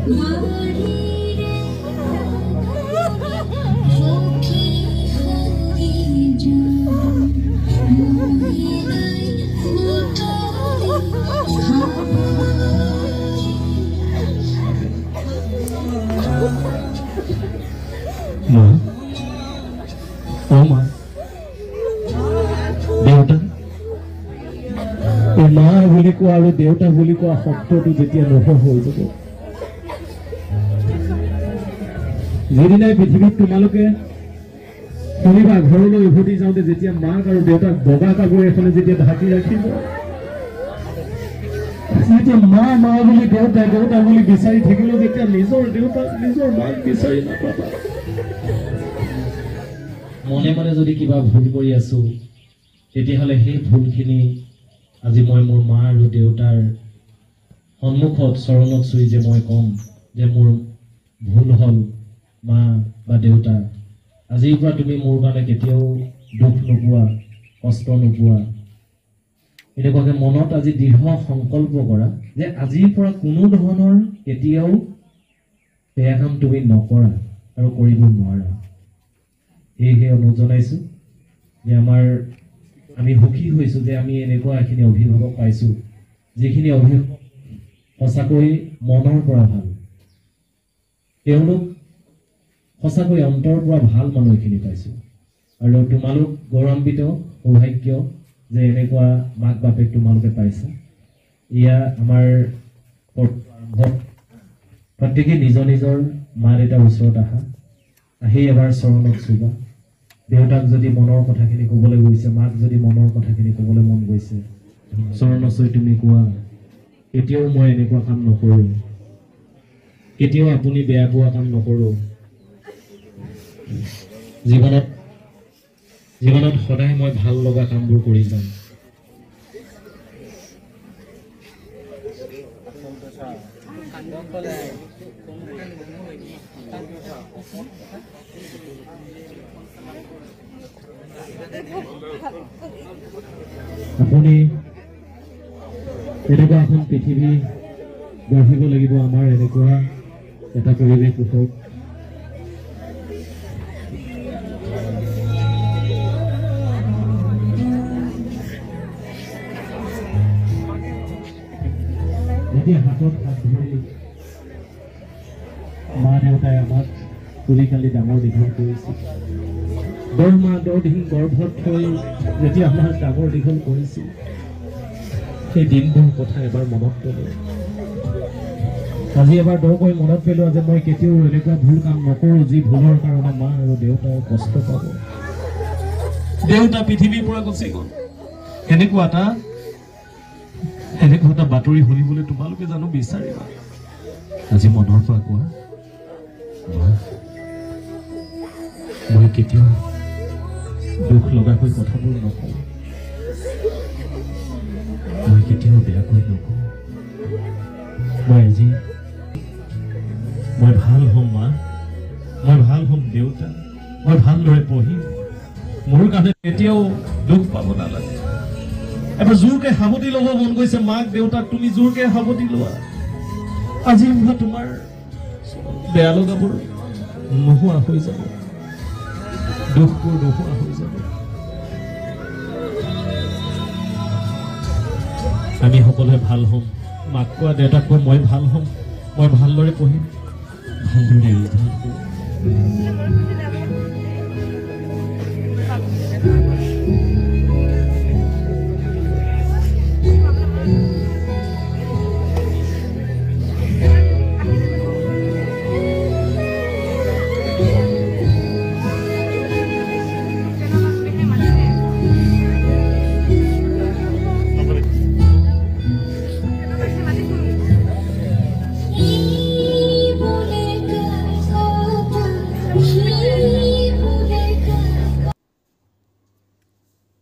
মা বুলি কোৱা আৰু দেউতা বুলি কোৱা শব্দটো যেতিয়া নোহোৱা হৈ যাব, যিদিনাই পৃথিৱীত তোমালোকে শুনিবা ঘৰলৈ উভতি যাওঁতে যেতিয়া মাক আৰু দেউতাক বগা কাপোৰ এখনে যেতিয়া ঢাকি ৰাখিব, যেতিয়া মা মা বুলি দেউতা দেউতা বুলি বিচাৰি থাকিলেও যেতিয়া নিজৰ দেউতাক নিজৰ মাক বিচাৰি নাপাবা, মনে মনে যদি কিবা ভুল কৰি আছো তেতিয়াহ'লে সেই ভুলখিনি আজি মই মোৰ মা আৰু দেউতাৰ সন্মুখত চৰণত চুই যে মই ক'ম যে মোৰ ভুল হ'ল মা বা দেউতা, আজিৰ পৰা তুমি মোৰ কাৰণে কেতিয়াও দুখ নোপোৱা, কষ্ট নোপোৱা। এনেকুৱাকে মনত আজি দৃঢ় সংকল্প কৰা যে আজিৰ পৰা কোনো ধৰণৰ কেতিয়াও বেয়া কাম তুমি নকৰা আৰু কৰিব নোৱাৰা। সেয়েহে অনুৰোধ জনাইছোঁ যে আমি সুখী হৈছোঁ যে আমি এনেকুৱা এখিনি অভিভাৱক পাইছোঁ, যিখিনি অভিভাৱক সঁচাকৈ মনৰ পৰা ভাল, তেওঁলোক সঁচাকৈ অন্তৰৰ পৰা ভাল মানুহ এখিনি পাইছোঁ। আৰু তোমালোক গৌৰৱান্বিত, সৌভাগ্য যে এনেকুৱা মাক বাপেক তোমালোকে পাইছা। এয়া আমাৰ প্ৰত্যেকেই নিজৰ নিজৰ মা দেউতাৰ ওচৰত আহি এবাৰ চৰণত চুবা। দেউতাক যদি মনৰ কথাখিনি ক'বলৈ গৈছে, মাক যদি মনৰ কথাখিনি ক'বলৈ মন গৈছে, চৰণত চুই তুমি কোৱা, কেতিয়াও মই এনেকুৱা কাম নকৰোঁ, কেতিয়াও আপুনি বেয়া পোৱা কাম নকৰোঁ। জীৱনত সদায় মই ভাল লগা কামবোৰ কৰি যাম। আপুনি এনেকুৱা এখন পৃথিৱী গঢ়িব লাগিব, আমাৰ এনেকুৱা এটা পৰিৱেশ উঠক এতিয়া হাতত হাত ধৰি মা দেউতাই আমাক তুলি কালি ডাঙৰ দীঘল কৰিছিল। 10 মাহ 10 দিন গৰ্ভত থৈ যেতিয়া আমাক ডাঙৰ দীঘল কৰিছিল, সেই দিনবোৰ কথা এবাৰ মনত পেলোৱা। আজি এবাৰ দকৈ মনত পেলোৱা যে মই কেতিয়াও এনেকুৱা ভুল কাম নকৰোঁ যি ভুলৰ কাৰণে মা আৰু দেউতাই কষ্ট পাব। দেউতা পৃথিৱীৰ পৰা গুচি গ'ল, এনেকুৱা এটা বাতৰি শুনিবলৈ তোমালোকে জানো বিচাৰিবা? আজি মনৰ পৰা কোৱা, মই কেতিয়াও দুখ লগাকৈ কথাবোৰ নকওঁ, মই কেতিয়াও বেয়াকৈ নকওঁ। মই ভাল হ'ম মা, মই ভাল হ'ম দেউতা, মই ভালদৰে পঢ়িম, মোৰ কাৰণে কেতিয়াও দুখ পাব নালাগে। এবাৰ জোৰকে সাৱটি ল'ব মন গৈছে মাক দেউতাক, তুমি জোৰকে সাৱটি লোৱা। আজি মই তোমাৰ বেয়া লগাবোৰ নোহোৱা হৈ যাব, দুখবোৰ নোহোৱা হৈ যাব। আমি সকলোৱে ভাল হ'ম, মাক কোৱা দেউতাক কোৱা মই ভাল হ'ম, মই ভালদৰে পঢ়িম, ভালদৰে ৰিজাল্ট কৰিম।